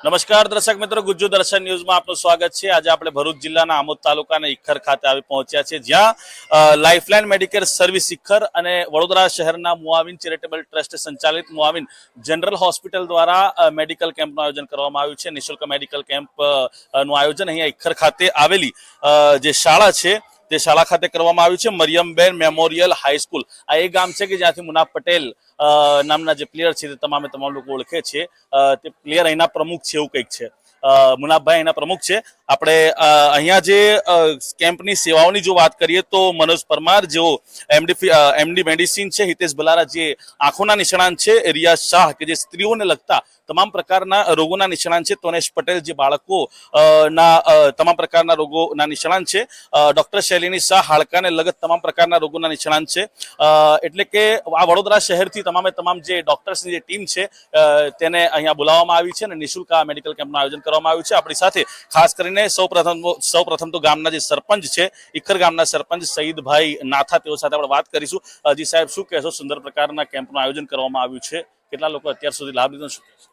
નમસ્કાર દર્શક મિત્રો, ગુજ્જુ દર્શન ન્યૂઝમાં આપનું સ્વાગત છે। આજે આપણે ભરૂચ જિલ્લાના આમોદ તાલુકાના ઇખર ખાતે આવી પહોંચ્યા છે, જ્યાં લાઇફલાઇન મેડિકેર સર્વિસ ઇખર અને વડોદરા શહેરના મુઆવિન ચેરિટેબલ ટ્રસ્ટ સંચાલિત મુઆવિન જનરલ હોસ્પિટલ દ્વારા મેડિકલ કેમ્પનું આયોજન કરવામાં આવ્યું છે। નિઃશુલ્ક મેડિકલ કેમ્પનું આયોજન અહીંયા ઇખર ખાતે આવેલી જે શાળા છે તે શાળા ખાતે કરવામાં આવ્યું છે। મરિયમબેન મેમોરિયલ હાઈસ્કૂલ આ એ ગામ છે કે જ્યાંથી મુનાફ પટેલ નામના જે પ્લેયર છે તે તમામ લોકો ઓળખે છે। તે પ્લેયર અહીંના પ્રમુખ છે, એવું કંઈક છે। મુનાફભાઈ અહીંના પ્રમુખ છે। આપણે અહીંયા જે કેમ્પની સેવાઓની જો વાત કરીએ તો મનોજ પરમાર જેઓ એમડી મેડિસિન છે, હિતેશ ભલારા જે આંખોના નિષ્ણાંત છે, રિયાઝ શાહ કે જે સ્ત્રીઓને લગતા તમામ પ્રકારના રોગોના નિષ્ણાંત છે, તોનેશ પટેલ જે બાળકો ના તમામ પ્રકારના રોગોના નિષ્ણાંત છે, ડોક્ટર શૈલિની શાહ હાડકાને લગત તમામ પ્રકારના રોગોના નિષ્ણાંત છે। એટલે કે આ વડોદરા શહેરથી તમામ જે ડોક્ટર્સની જે ટીમ છે તેને અહીંયા બોલાવવામાં આવી છે અને નિઃશુલ્ક આ મેડિકલ કેમ્પનું આયોજન કરવામાં આવ્યું છે। આપણી સાથે ખાસ કરીને સૌપ્રથમ તો ગામના જે સરપંચ છે, ઇખર ગામના સરપંચ સઈદભાઈ નાથા, તેઓ સાથે આપણે વાત કરીશું। જી સાહેબ, શું કહેશો? સુંદર પ્રકારના કેમ્પનું આયોજન કરવામાં આવ્યું છે, કેટલા લોકો અત્યાર સુધી લાભ લીધો? શું કહેશો?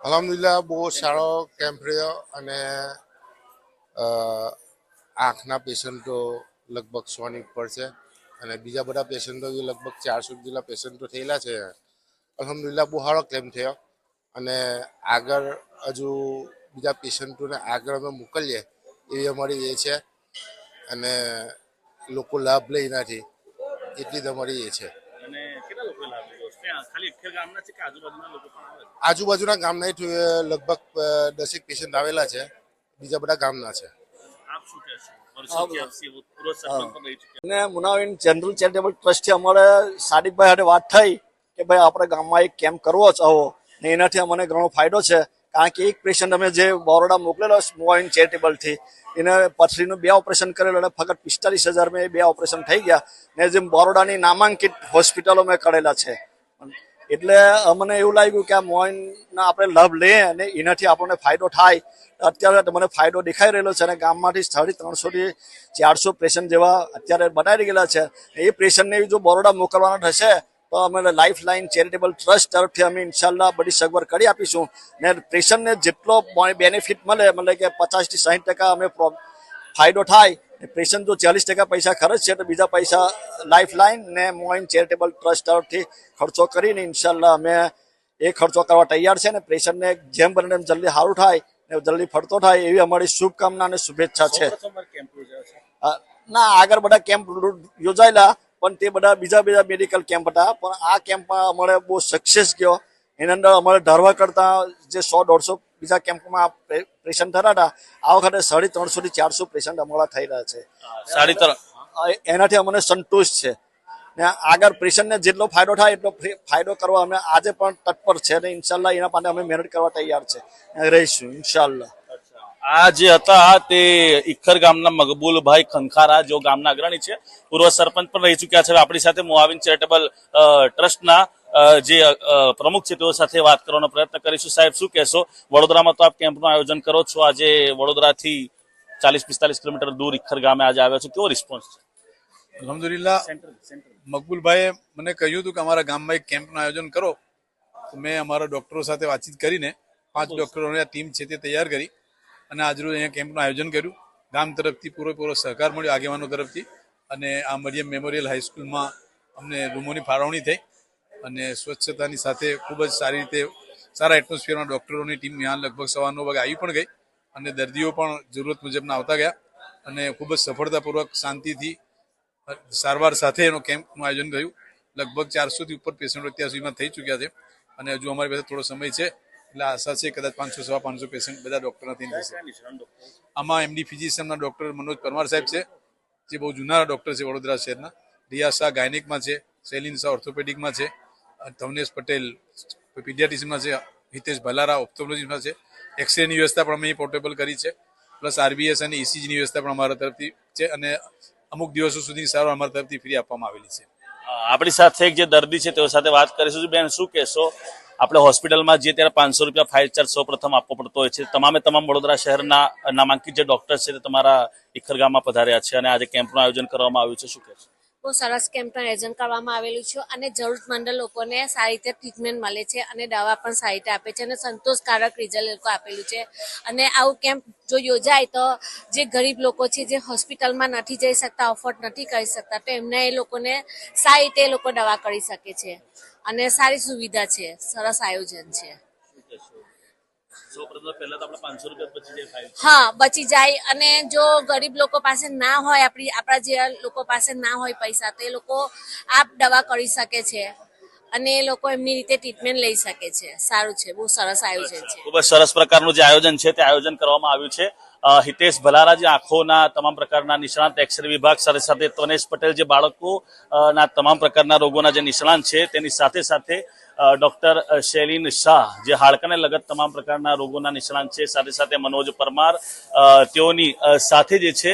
અલ્હમ્દુલિલ્લાહ બહુ સારો કેમ્પ રહ્યો અને આંખના પેશન્ટો લગભગ 100 ની ઉપર છે અને બીજા બધા પેશન્ટો લગભગ 400 જેટલા પેશન્ટો થયેલા છે। અલ્હમ્દુલિલ્લાહ બહુ સારો કેમ્પ થયો અને આગળ હજુ બીજા પેશન્ટોને આગળ અમે મોકલીએ એવી અમારી એ છે અને લોકો લાભ લઈ નથી એટલી જ અમારી એ છે। આજુબાજુના ગામના લગભગ 10 પેશન્ટ આવેલા છે, બીજા બધા ગામના છે। અને મુનાવિન જનરલ ચેરિટેબલ ટ્રસ્ટથી અમારે સાદિકભાઈ સાથે વાત થઈ કે ભાઈ આપણે ગામમાં એક કેમ્પ કરવો જ આવો ને એનાથી અમને ઘણો ફાયદો છે, કારણ કે એક પેશન્ટ અમે જે બરોડા મોકલેલો મુઆવિન ચેરિટેબલથી એને પથરીનું 2 ઓપરેશન કરેલું અને ફક્ત 45,000 2 ઓપરેશન થઈ ગયા ને જે બરોડાની નામાંકિત હોસ્પિટલો મેં કરેલા છે। એટલે અમને એવું લાગ્યું કે આ મુઆવિનના આપણે લાભ લઈએ અને એનાથી આપણને ફાયદો થાય। અત્યારે મને ફાયદો દેખાઈ રહેલો છે અને ગામમાંથી 350 થી 400 પેશન્ટ જેવા અત્યારે બનાવી ગયેલા છે। એ પેશન્ટને જો બરોડા મોકલવાના થશે તો અમે લાઇફલાઇન ચેરિટેબલ ટ્રસ્ટ તરફથી અમે ઇન્શાલ્લાહ બધી સગવડ કરી આપીશું ને પેશન્ટને જેટલો બેનિફિટ મળે, મતલબ કે 50 થી 60% અમે ફાયદો થાય। પેશન્ટ જો 40% પૈસા ખર્ચ છે તો બીજા પૈસા લાઇફલાઇન ને મુઆવિન ચેરિટેબલ ટ્રસ્ટ તરફથી ખર્ચો કરીને ઇન્શાલ્લાહ અમે એ ખર્ચો કરવા તૈયાર છે ને પેશન્ટને જેમ બને એમ જલ્દી સારું થાય ને જલ્દી ફરતો થાય એવી અમારી શુભકામના અને શુભેચ્છા છે। ના, આગળ બધા કેમ્પ યોજાયેલા પણ તે બધા બીજા મેડિકલ કેમ્પ હતા, પણ આ કેમ્પમાં અમારે બહુ સક્સેસ ગયો। એની અંદર અમારે ધારવા કરતા જે 100-150 બીજા કેમ્પમાં પેશન્ટ થતા હતા, આ વખતે 350 થી 400 પેશન્ટ અમારા થઈ રહ્યા છે। એનાથી અમને સંતોષ છે ને આગળ પેશન્ટને જેટલો ફાયદો થાય એટલો ફાયદો કરવા અમે આજે પણ તત્પર છે અને ઇન્શાલ્લાહ એના માટે અમે મહેનત કરવા તૈયાર છે રહીશું ઇન્શાલ્લાહ। આ જે હતા તે ઇખર ગામના મકબૂલભાઈ ખંખારા, જો ગામના અગ્રણી છે, પૂર્વ સરપંચ પણ રહી ચુક્યા છે। આપણી સાથે મુઆવિન ચેરિટેબલ ટ્રસ્ટના જે પ્રમુખ છે તેઓ સાથે વાત કરવાનો પ્રયત્ન કરીશું। સાહેબ, શું કહેશો? વડોદરામાં તો આપ કેમ્પનું આયોજન કરો છો, આજે વડોદરાથી 40-45 કિલોમીટર દૂર ઇખર ગામે આજે આવ્યા છો, કેવો રિસ્પોન્સ છે? અલ્હમ્દુલિલ્લાહ, મકબૂલભાઈએ મને કહ્યું હતું કે અમારા ગામમાં એક કેમ્પનું આયોજન કરો, તો મેં અમારા ડોક્ટરો સાથે વાતચીત કરીને 5 ડોક્ટરોની આ ટીમ છે તે તૈયાર કરી અને આજરોજ અહીંયા કેમ્પનું આયોજન કર્યું। ગામ તરફથી પૂરેપૂરો સહકાર મળ્યો આગેવાનો તરફથી અને આ મરિયમ મેમોરિયલ હાઈસ્કૂલમાં અમને રૂમોની ફાળવણી થઈ અને સ્વચ્છતાની સાથે ખૂબ જ સારી રીતે સારા એટમોસ્ફિયરમાં ડોક્ટરોની ટીમ यहाँ લગભગ 9:15 વાગે આવી પણ ગઈ અને દર્દીઓ પણ જરૂરત મુજબના આવતા ગયા અને ખૂબ જ સફળતાપૂર્વક શાંતિથી સારવાર સાથે એનો કેમ્પનું આયોજન થયું। લગભગ 400 થી ઉપર પેશન્ટો અત્યાર સુધીમાં થઈ ચૂક્યા છે અને હજુ અમારી પાસે થોડો સમય છે એટલે આશા છે કદાચ 500-550 પેશન્ટ બધા ડોક્ટરના થઈને થશે। આમાં એમડી ફિઝિશિયનના ડોક્ટર મનોજ પરમાર સાહેબ છે, જે બહુ જૂના ડોક્ટર છે વડોદરા શહેરના। રિયાઝ શાહ ગાયનિકમાં છે, શૈલિન શાહ ઓર્થોપેડિકમાં છે, તવનેશ પટેલ પીડિયાટ્રિશિયનમાં છે, હિતેશ ભલારા ઓપ્થોલોજીમાં છે। એક્સરેની વ્યવસ્થા પણ અમે પોર્ટેબલ કરી છે, પ્લસ આરબીએસ અને ઇસીજીની વ્યવસ્થા પણ અમારા તરફથી છે અને અમુક દિવસો સુધી સારવાર અમારા તરફથી ફ્રી આપવામાં આવેલી છે। આપણી સાથે એક જે દર્દી છે તેઓ સાથે વાત કરીશું। બેન, શું કહેશો? આપણે હોસ્પિટલમાં જે ત્યારે 500 રૂપિયા ફાઇલ ચાર્જ સૌપ્રથમ આપવો પડતો હોય છે, તમામ વડોદરા શહેરના નામાંકિત જે ડોક્ટર છે તે તમારા ઇખર ગામમાં પધાર્યા છે અને આજે કેમ્પનું આયોજન કરવામાં આવ્યું છે, શું કહેશો? બહુ સરસ કેમ્પનું આયોજન કરવામાં આવેલું છે અને જરૂરતમંદ લોકોને સારી રીતે ટ્રીટમેન્ટ મળે છે અને દવા પણ સારી રીતે આપે છે અને સંતોષકારક રિઝલ્ટ લોકો આપેલું છે. અને આવું કેમ્પ જો યોજાય તો જે ગરીબ લોકો છે, જે હોસ્પિટલમાં નથી જઈ શકતા, અફોર્ડ નથી કરી શકતા, તો એમને એ લોકોને સારી રીતે એ લોકો દવા કરી શકે છે અને સારી સુવિધા છે. સરસ આયોજન છે. સૌપ્રથમ પહેલા તો આપણે 500 રૂપિયા બચી જાય ફાઇલ. હા, બચી જાય. અને જો ગરીબ લોકો પાસે ના હોય, આપણા જેવા લોકો પાસે ના હોય પૈસા, તો એ લોકો આ દવા કરી શકે છે અને એ લોકો એમની રીતે ટ્રીટમેન્ટ લઈ શકે છે. સારું છે, બહુ સરસ આયોજન છે. ખૂબ જ સરસ પ્રકારનું જે આયોજન છે તે આયોજન કરવામાં આવ્યું છે. હિતેશ ભલારા જે આંખોના તમામ પ્રકારના નિષ્ણાંત, એક્સરે વિભાગ, સાથે સાથે તનેશ પટેલ જે બાળકો ના તમામ પ્રકારના રોગોના જે નિષ્ણાંત છે, તેની સાથે સાથે ડોક્ટર શૈલીન શાહ જે હાડકાને લગત તમામ પ્રકારના રોગોના નિષ્ણાંત છે, સાથે સાથે મનોજ પરમાર, તેઓની સાથે જે છે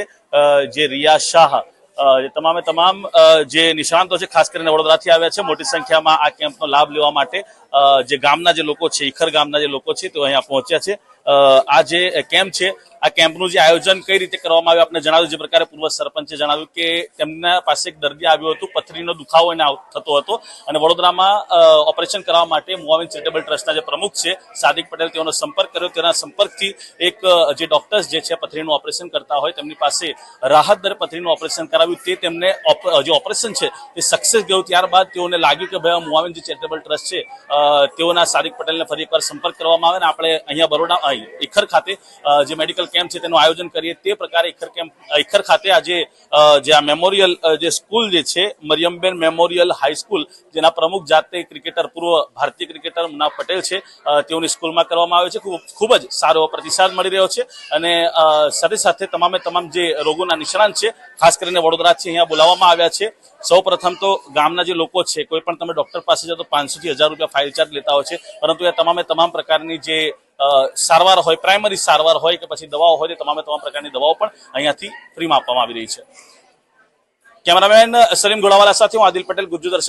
જે રિયા શાહ, તમામે તમામ જે નિષ્ણાંતો છે ખાસ કરીને વડોદરાથી આવ્યા છે. મોટી સંખ્યામાં આ કેમ્પનો લાભ લેવા માટે જે ગામના જે લોકો છે, ઈખર ગામના જે લોકો છે, તેઓ અહીંયા પહોંચ્યા છે. આ જે કેમ્પ છે, આ કેમ્પનું જે આયોજન કઈ રીતે કરવામાં આવ્યું આપણે જણાવ્યું. જે પ્રકારે પૂર્વ સરપંચે જણાવ્યું કે તેમના પાસે એક દર્દી આવ્યો હતો, પથરીનો દુખાવો એને થતો હતો અને વડોદરામાં ઓપરેશન કરવા માટે મુઆવિન ચેરિટેબલ ટ્રસ્ટના જે પ્રમુખ છે સાદિક પટેલ, તેઓનો સંપર્ક કર્યો. તેના સંપર્કથી એક જે ડોક્ટર્સ જે છે પથરીનું ઓપરેશન કરતા હોય, તેમની પાસે રાહત દરે પથરીનું ઓપરેશન કરાવ્યું. તે તેમને જે ઓપરેશન છે તે સક્સેસ ગયું. ત્યારબાદ તેઓને લાગ્યું કે ભાઈ મુઆવિન જે ચેરિટેબલ ટ્રસ્ટ છે તેઓના સાદિક પટેલને ફરી એકવાર સંપર્ક કરવામાં આવે ને આપણે અહીંયા બરોડા ઈખર ખાતે જે મેડિકલ કેમ્પ છે તેનું આયોજન કરીએ. તે પ્રકારે ઈખર ખાતે આજે જે આ મેમોરિયલ જે સ્કૂલ જે છે, મરિયમબેન મેમોરિયલ હાઈસ્કૂલ, જેના પ્રમુખ જાતે ક્રિકેટર, પૂર્વ ભારતીય ક્રિકેટર મુનાફ પટેલ છે, તેઓની સ્કૂલમાં કરવામાં આવે છે. ખૂબ જ સારો પ્રતિસાદ મળી રહ્યો છે અને સાથે સાથે તમામે તમામ જે રોગોના નિષ્ણાંત છે, ખાસ કરીને વડોદરાથી અહીંયા બોલાવવામાં આવ્યા છે. સૌ પ્રથમ તો ગામના જે લોકો છે, કોઈ પણ તમે ડોક્ટર પાસે જાઓ તો 500 થી 1000 રૂપિયા ફાઇલ ચાર્જ લેતા હોય છે, પરંતુ એ તમામ પ્રકારની જે સારવાર હોય, પ્રાઇમરી સારવાર હોય કે પછી દવાઓ હોય, તે તમામ પ્રકારની દવાઓ પણ અહીંયાથી ફ્રીમાં આપવામાં આવી રહી છે. કેમેરામેન સલીમ ઘોડાવાલા સાથે હું આદિલ પટેલ, ગુજ્જુ દર્શન.